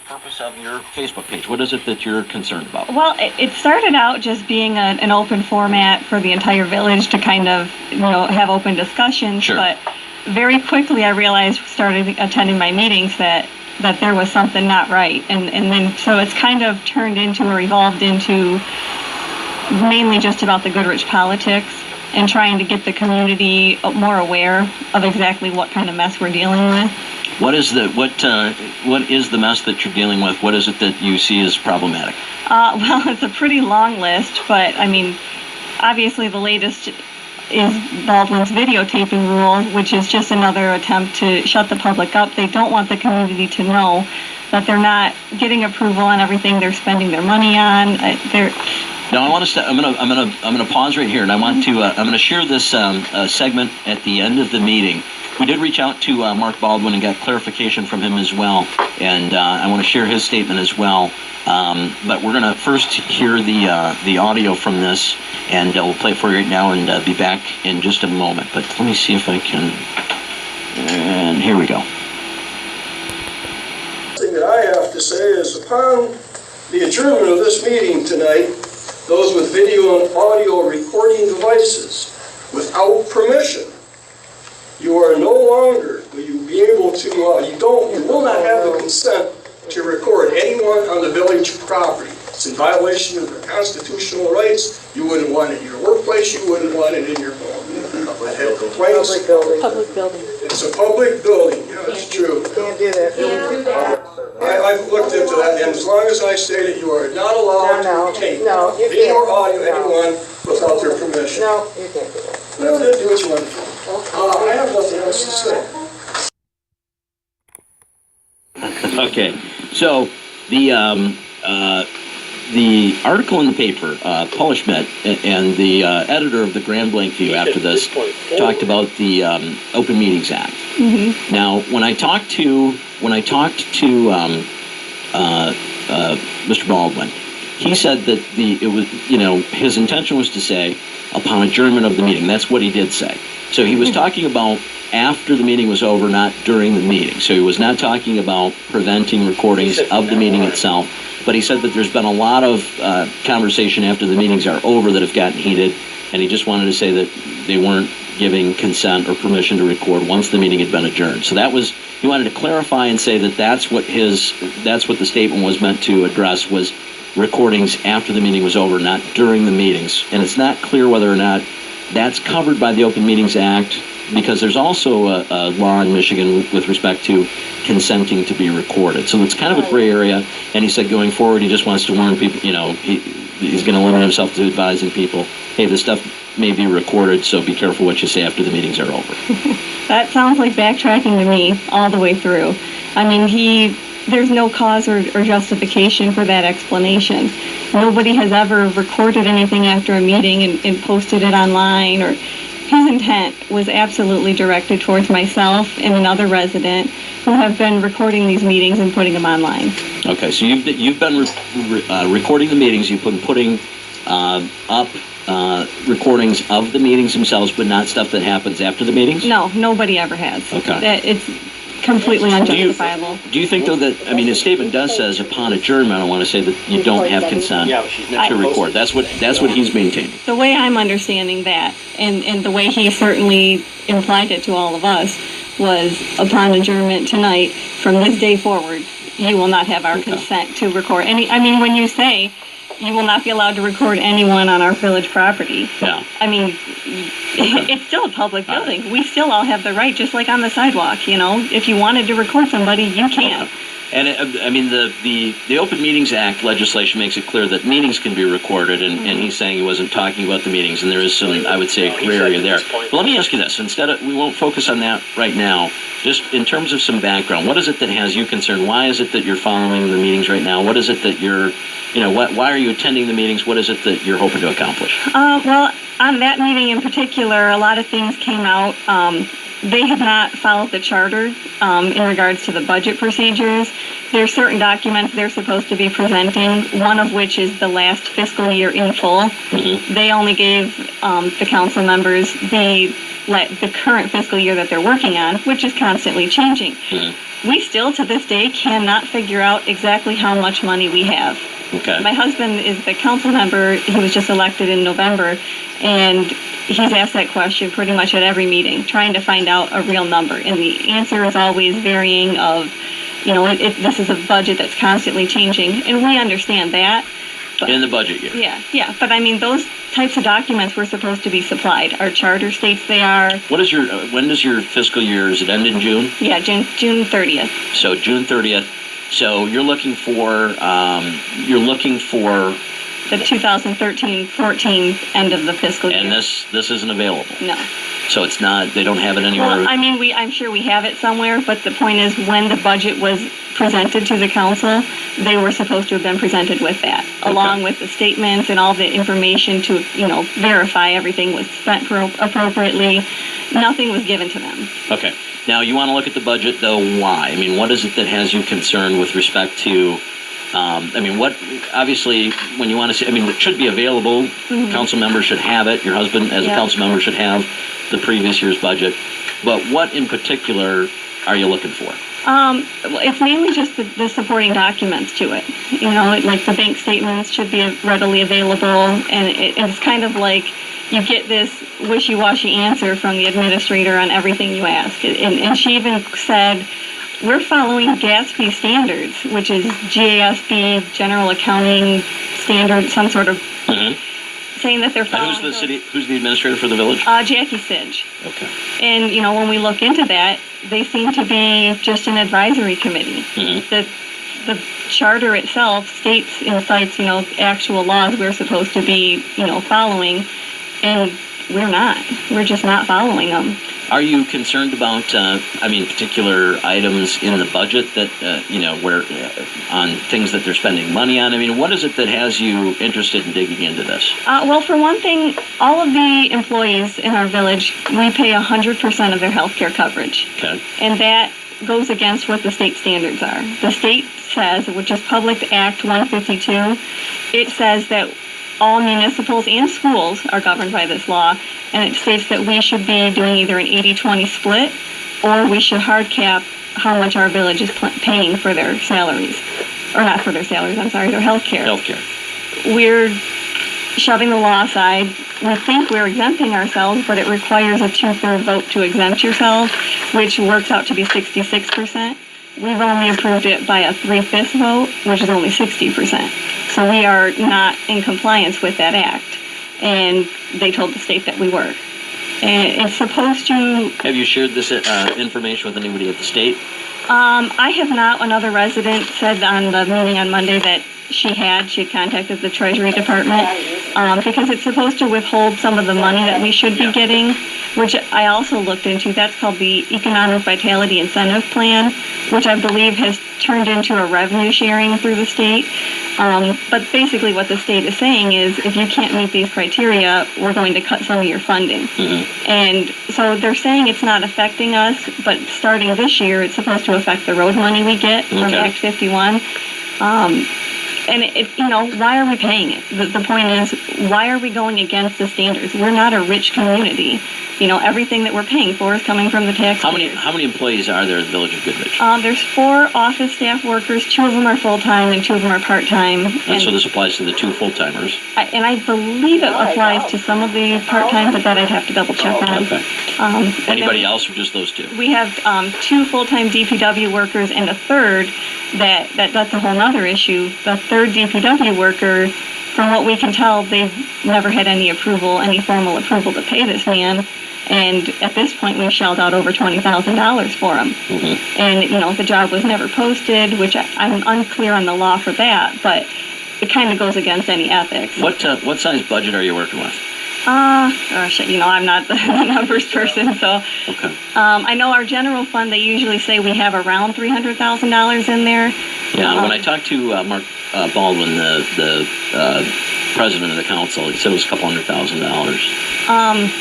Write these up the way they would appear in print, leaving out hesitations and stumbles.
purpose of your Facebook page? What is it that you're concerned about? Well, it started out just being an open format for the entire village to kind of, have open discussions. Sure. But very quickly I realized, started attending my meetings, that there was something not right. And then, so it's kind of turned into or evolved into mainly just about the Goodrich politics and trying to get the community more aware of exactly what kind of mess we're dealing with. What is the mess that you're dealing with? What is it that you see as problematic? Well, it's a pretty long list, but I mean, obviously the latest is Baldwin's videotaping rule, which is just another attempt to shut the public up. They don't want the community to know that they're not getting approval on everything they're spending their money on. Now I want to. I'm gonna pause right here, and I want to. I'm gonna share this segment at the end of the meeting. We did reach out to Mark Baldwin and got clarification from him as well, and I want to share his statement as well. But we're gonna first hear the audio from this, and we'll play it for you right now, and be back in just a moment. But let me see if I can. And here we go. The thing that I have to say is, upon the adjournment of this meeting tonight, those with video and audio recording devices without permission, you are no longer, will you be able to, you will not have the consent to record anyone on the village property. It's in violation of their constitutional rights. You wouldn't want it in your workplace, you wouldn't want it in your home. I've had complaints. Public building. It's a public building, yeah, it's true. Can't do that. I've looked into that, and as long as I say that you are not allowed to tape video or audio anyone without their permission. No, you can't do that. Well, then do what you want to do. I have nothing else to say. Okay, so the article in the paper, Paul Schmidt and the editor of the Grand Blank View after this talked about the Open Meetings Act. Mm-hmm. Now, when I talked to Mr. Baldwin, he said that his intention was to say upon adjournment of the meeting. That's what he did say. So he was talking about after the meeting was over, not during the meeting. So he was not talking about preventing recordings of the meeting itself. But he said that there's been a lot of conversation after the meetings are over that have gotten heated, and he just wanted to say that they weren't giving consent or permission to record once the meeting had been adjourned. So that was, he wanted to clarify and say that that's what the statement was meant to address, was recordings after the meeting was over, not during the meetings. And it's not clear whether or not that's covered by the Open Meetings Act, because there's also a law in Michigan with respect to consenting to be recorded. So it's kind of a gray area, and he said going forward he just wants to warn people, he's going to limit himself to advising people, hey, this stuff may be recorded, so be careful what you say after the meetings are over. That sounds like backtracking to me all the way through. I mean, there's no cause or justification for that explanation. Nobody has ever recorded anything after a meeting and posted it online. Or his intent was absolutely directed towards myself and another resident who have been recording these meetings and putting them online. Okay, so you've been recording the meetings. You've been putting up recordings of the meetings themselves, but not stuff that happens after the meetings? No, nobody ever has. Okay. It's completely unjustifiable. Do you think, though, that, his statement does says upon adjournment, I want to say that you don't have consent to record. That's what he's maintaining. The way I'm understanding that, and the way he certainly implied it to all of us, was upon adjournment tonight, from this day forward, you will not have our consent to record any. When you say you will not be allowed to record anyone on our village property. Yeah. It's still a public building. We still all have the right, just like on the sidewalk, If you wanted to record somebody, you can. And the Open Meetings Act legislation makes it clear that meetings can be recorded, and he's saying he wasn't talking about the meetings, and there is some, I would say, a gray area there. But let me ask you this. We won't focus on that right now. Just in terms of some background, what is it that has you concerned? Why is it that you're following the meetings right now? What is it that you're, why are you attending the meetings? What is it that you're hoping to accomplish? Well, on that meeting in particular, a lot of things came out. They have not followed the charter in regards to the budget procedures. There are certain documents they're supposed to be presenting, one of which is the last fiscal year in full. Mm-hmm. They only gave the council members the the current fiscal year that they're working on, which is constantly changing. Mm-hmm. We still, to this day, cannot figure out exactly how much money we have. Okay. My husband is the council member. He was just elected in November, and he's asked that question pretty much at every meeting, trying to find out a real number. And the answer is always varying of, this is a budget that's constantly changing, and we understand that. But, in the budget year. Yeah. But I mean, those types of documents were supposed to be supplied. Our charter states they are. When does your fiscal year, is it end in June? Yeah, June 30th. So June 30th. So you're looking for The 2013-14 end of the fiscal year. and this isn't available. No. So it's not, they don't have it anywhere. Well, I mean, I'm sure we have it somewhere, but the point is when the budget was presented to the council, they were supposed to have been presented with that, along with the statements and all the information to, verify everything was spent appropriately. Nothing was given to them. Okay. Now, you want to look at the budget, though. Why? I mean, what is it that has you concerned with respect to, obviously, when you want to see, it should be available. Mm-hmm. Council members should have it. Your husband, as a council member, should have the previous year's budget. But what in particular are you looking for? It's mainly just the supporting documents to it. Like the bank statements should be readily available, and it's kind of like you get this wishy-washy answer from the administrator on everything you ask. And she even said, we're following GASB standards, which is GASB, General Accounting Standard, some sort of saying that they're following. Who's the administrator for the village? Jackie Sidge. Okay. And, when we look into that, they seem to be just an advisory committee. Mm-hmm. The charter itself states and cites, actual laws we're supposed to be, following, and we're not. We're just not following them. Are you concerned about, particular items in the budget that, where on things that they're spending money on? What is it that has you interested in digging into this? Well, for one thing, all of the employees in our village, we pay 100% of their health care coverage. Okay. And that goes against what the state standards are. The state says, which is Public Act 152, it says that all municipals and schools are governed by this law, and it states that we should be doing either an 80-20 split, or we should hard cap how much our village is paying for their salaries. Or not for their salaries, their health care. Health care. We're shoving the law aside. We think we're exempting ourselves, but it requires a 2/3 vote to exempt yourself, which works out to be 66%. We've only approved it by a 3/5 vote, which is only 60%. So we are not in compliance with that act. And they told the state that we were. And it's supposed to... Have you shared this information with anybody at the state? I have not. Another resident said on the meeting on Monday that she had contacted the Treasury Department because it's supposed to withhold some of the money that we should be getting, which I also looked into. That's called the Economic Vitality Incentive Plan, which I believe has turned into a revenue sharing through the state. But basically what the state is saying is if you can't meet these criteria, we're going to cut some of your funding. Mm-hmm. And so they're saying it's not affecting us, but starting this year, it's supposed to affect the road money we get from Act 51. And why are we paying it? The point is, why are we going against the standards? We're not a rich community. Everything that we're paying for is coming from the taxpayers. How many employees are there in the village of Goodrich? There's 4 office staff workers. 2 of them are full-time and 2 of them are part-time. And so this applies to the 2 full-timers? And I believe it applies to some of the part-time, but that I'd have to double-check on. Okay. Anybody else or just those 2? We have 2 full-time DPW workers and a third that's a whole other issue. The third DPW worker, from what we can tell, they've never had any formal approval to pay this man. And at this point, we've shelled out over $20,000 for him. Mm-hmm. And, the job was never posted, which I'm unclear on the law for that, but it kind of goes against any ethics. What size budget are you working with? I'm not the numbers person, so. Okay. I know our general fund, they usually say we have around $300,000 in there. Yeah, when I talked to Mark Baldwin, the president of the council, he said it was a couple $100,000.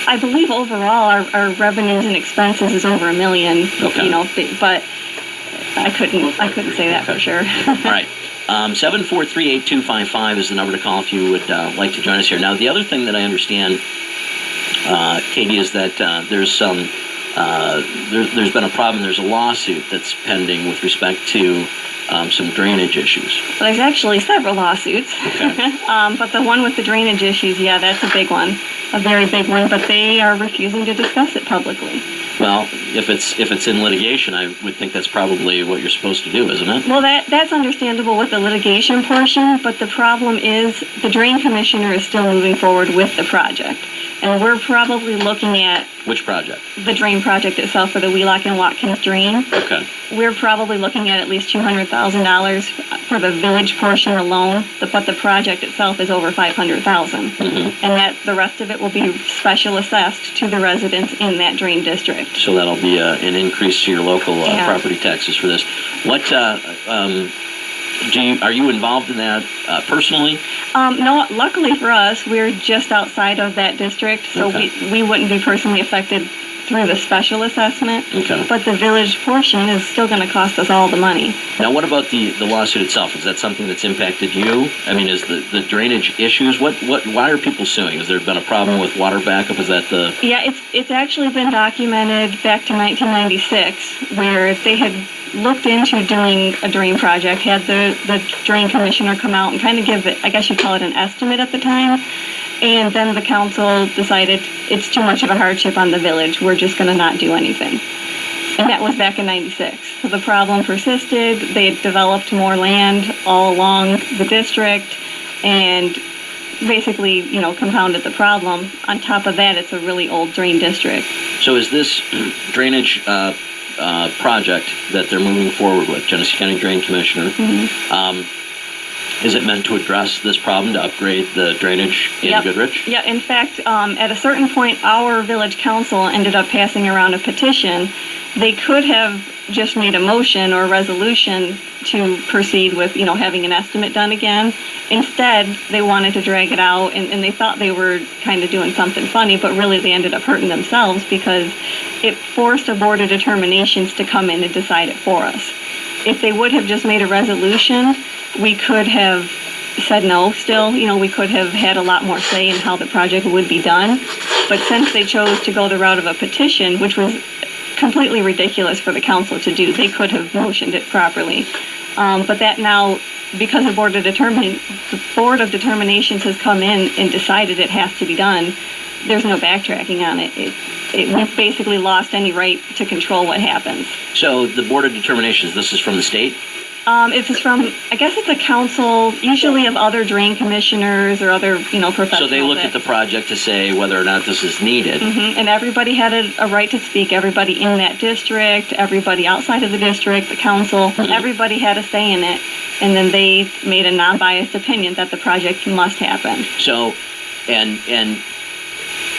I believe overall our revenues and expenses is over $1 million. Okay. But I couldn't say that for sure. All right. 743-8255 is the number to call if you would like to join us here. Now, the other thing that I understand Katie, is that there's been a problem. There's a lawsuit that's pending with respect to some drainage issues. Well, there's actually several lawsuits. Okay. But the one with the drainage issues, yeah, that's a big one, a very big one, but they are refusing to discuss it publicly. Well, if it's in litigation, I would think that's probably what you're supposed to do, isn't it? Well, that's understandable with the litigation portion, but the problem is the drain commissioner is still moving forward with the project. And we're probably looking at Which project? the drain project itself for the Wheelock and Watkins drain. Okay. We're probably looking at least $200,000 for the village portion alone, but the project itself is over $500,000. Mm-hmm. And that the rest of it will be special assessed to the residents in that drain district. So that'll be an increase to your local Yeah. property taxes for this. What are you involved in that personally? No, luckily for us, we're just outside of that district, so Okay. we wouldn't be personally affected through the special assessment. Okay. But the village portion is still going to cost us all the money. Now, what about the lawsuit itself? Is that something that's impacted you? I mean, is the drainage issues? Why are people suing? Has there been a problem with water backup? Is that the? Yeah, it's actually been documented back to 1996, where they had looked into doing a drain project, had the drain commissioner come out and kind of give it, I guess you'd call it an estimate at the time, and then the council decided it's too much of a hardship on the village, we're just going to not do anything. And that was back in 96. So the problem persisted, they had developed more land all along the district, and basically, compounded the problem. On top of that, it's a really old drain district. So is this drainage project that they're moving forward with, Genesee County Drain Commissioner, is it meant to address this problem, to upgrade the drainage in Yep. Goodrich? Yeah, in fact, at a certain point, our village council ended up passing around a petition. They could have just made a motion or resolution to proceed with, having an estimate done again. Instead, they wanted to drag it out, and they thought they were kind of doing something funny, but really they ended up hurting themselves because it forced a board of determinations to come in and decide it for us. If they would have just made a resolution, we could have said no still. We could have had a lot more say in how the project would be done. But since they chose to go the route of a petition, which was completely ridiculous for the council to do, they could have motioned it properly. But that now, because the Board of Determinations has come in and decided it has to be done, there's no backtracking on it. We've basically lost any right to control what happens. So the Board of Determinations, this is from the state? It's from, I guess it's a council, usually of other drain commissioners or other, professionals. So they look at the project to say whether or not this is needed. Mm-hmm. And everybody had a right to speak. Everybody in that district, everybody outside of the district, the council, everybody had a say in it. And then they made a non-biased opinion that the project must happen. So, and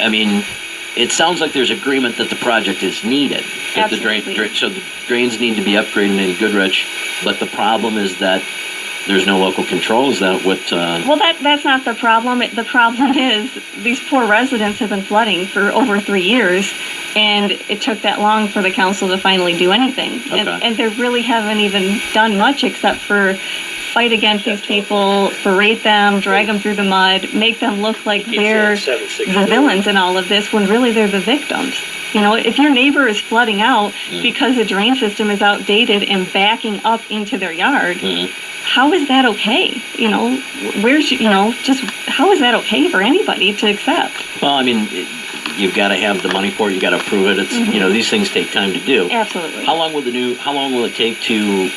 I mean, it sounds like there's agreement that the project is needed. That Absolutely. So the drains need to be upgraded in Goodrich, but the problem is that there's no local control. Is that what? Well, that's not the problem. The problem is these poor residents have been flooding for over 3 years, and it took that long for the council to finally do anything. Okay. And they really haven't even done much except for fight against these people, berate them, drag them through the mud, make them look like they're the villains in all of this when really they're the victims. If your neighbor is flooding out because the drain system is outdated and backing up into their yard, how is that okay? Just how is that okay for anybody to accept? Well, I mean, you've got to have the money for it. You got to prove it. It's these things take time to do. Absolutely. How long will it take to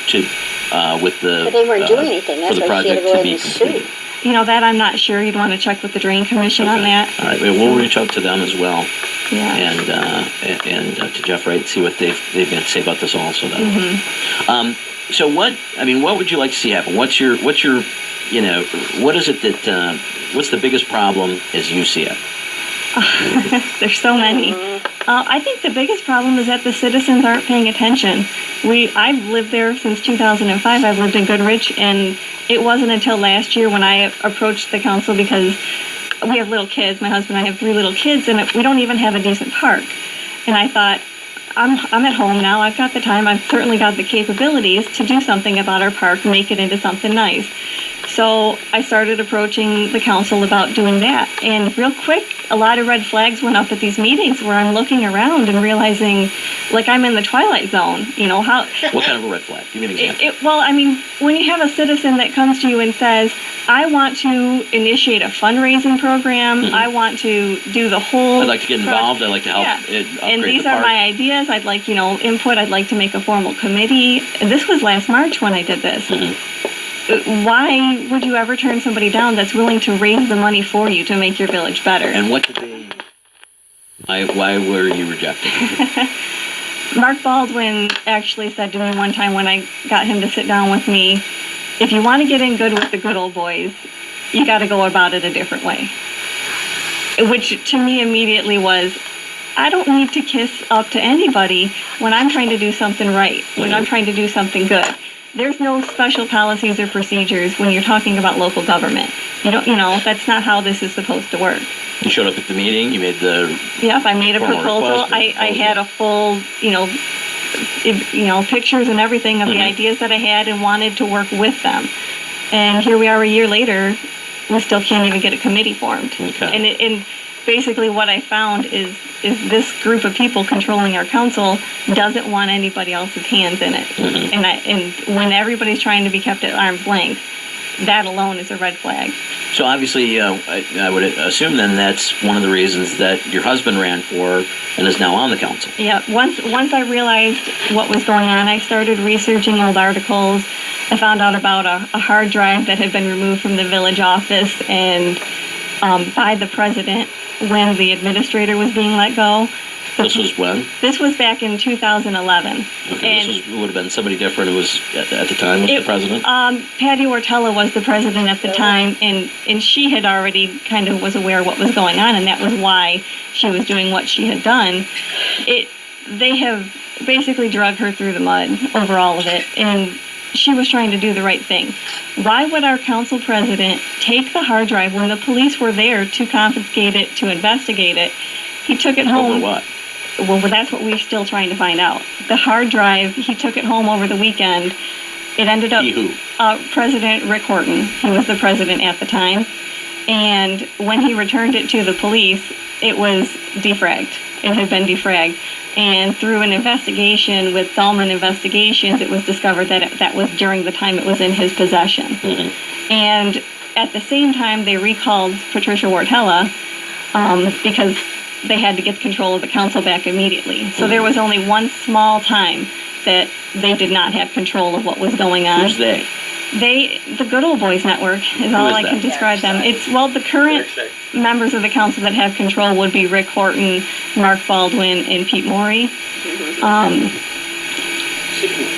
with the But they weren't doing anything. for That's the why she had project to go to ahead be and completed? sue. That I'm not sure. You'd want to check with the drain commission on that. All right, we'll reach out to them as well, Yeah. and to Jeff Wright, see what they've got to say about this also. Then. So what would you like to see happen? What's your what is it that what's the biggest problem as you see it? There's so many. I think the biggest problem is that the citizens aren't paying attention. I've lived there since 2005. I've lived in Goodrich, and it wasn't until last year when I approached the council because we have little kids. My husband and I have 3 little kids, and we don't even have a decent park. And I thought, I'm at home now. I've got the time. I've certainly got the capabilities to do something about our park, make it into something nice. So I started approaching the council about doing that. And real quick, a lot of red flags went up at these meetings where I'm looking around and realizing, like, I'm in the twilight zone. You know, how... What kind of a red flag? Give me an example. Well, I mean, when you have a citizen that comes to you and says, I want to initiate a fundraising program, I want to do the whole... I'd like to get involved, I'd like to help upgrade and these the are park. my ideas, I'd like, input, I'd like to make a formal committee. And this was last March when I did this. Why would you ever turn somebody down that's willing to raise the money for you to make your village better? And what did they... Why were you rejected? Mark Baldwin actually said to me one time when I got him to sit down with me, if you want to get in good with the good old boys, you got to go about it a different way. Which to me immediately was, I don't need to kiss up to anybody when I'm trying to do something right, when I'm trying to do something good. There's no special policies or procedures when you're talking about local government. That's not how this is supposed to work. You showed up at the meeting, you made the... Yep, I made a proposal. I had a full, pictures and everything of the ideas that I had and wanted to work with them. And here we are a year later, we still can't even get a committee formed. Okay. And basically what I found is this group of people controlling our council doesn't want anybody else's hands in it. And when everybody's trying to be kept at arm's length, that alone is a red flag. So obviously, I would assume then that's one of the reasons that your husband ran for and is now on the council. Yeah, once I realized what was going on, I started researching old articles. I found out about a hard drive that had been removed from the village office and by the president when the administrator was being let go. This was when? This was back in 2011. Okay, and this would have been somebody different who was at the time was the president? Patty Ortella was the president at the time, and she had already kind of was aware of what was going on, and that was why she was doing what she had done. They have basically drug her through the mud over all of it, and she was trying to do the right thing. Why would our council president take the hard drive when the police were there to confiscate it, to investigate it? He took it home. Over what? Well, that's what we're still trying to find out. The hard drive, he took it home over the weekend. It ended up... He who? President Rick Horton. He was the president at the time. And when he returned it to the police, it was defragged. It had been defragged. And through an investigation with Thalman Investigations, it was discovered that that was during the time it was in his possession. And at the same time, they recalled Patricia Ortella because they had to get control of the council back immediately. So there was only one small time that they did not have control of what was going on. Who's they? The Good Old Boys Network is all I can describe them. The current members of the council that have control would be Rick Horton, Mark Baldwin, and Pete Morey.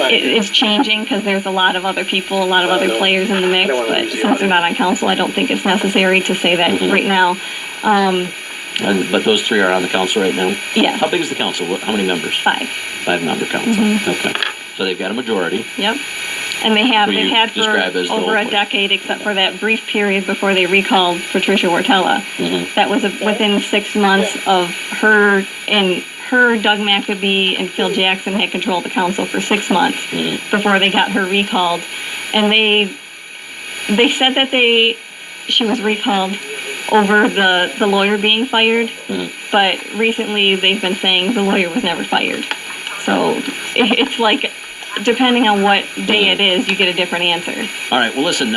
It's changing because there's a lot of other people, a lot of other players in the mix, but since they're not on council, I don't think it's necessary to say that right now. But those three are on the council right now? Yeah. How big is the council? How many members? 5. 5-member council. Okay. So they've got a majority. Yep. And they've had describe as for over a decade, except for that brief period before they recalled Patricia Ortella. That was within 6 months of her, Doug McAbee, and Phil Jackson had control of the council for 6 months before they got her recalled. And they said that she was recalled over the lawyer being fired, but recently they've been saying the lawyer was never fired. So it's like, depending on what day it is, you get a different answer. All right. Well, listen,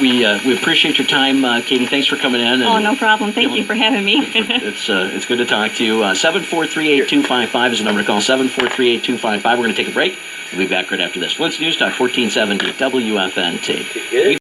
we appreciate your time, Katie. Thanks for coming in. And, no problem. Thank you for having me. It's good to talk to you. 743-8255 is the number to call. 743-8255. We're going to take a break. We'll be back right after this. Flint's News Talk 1470 WFNT.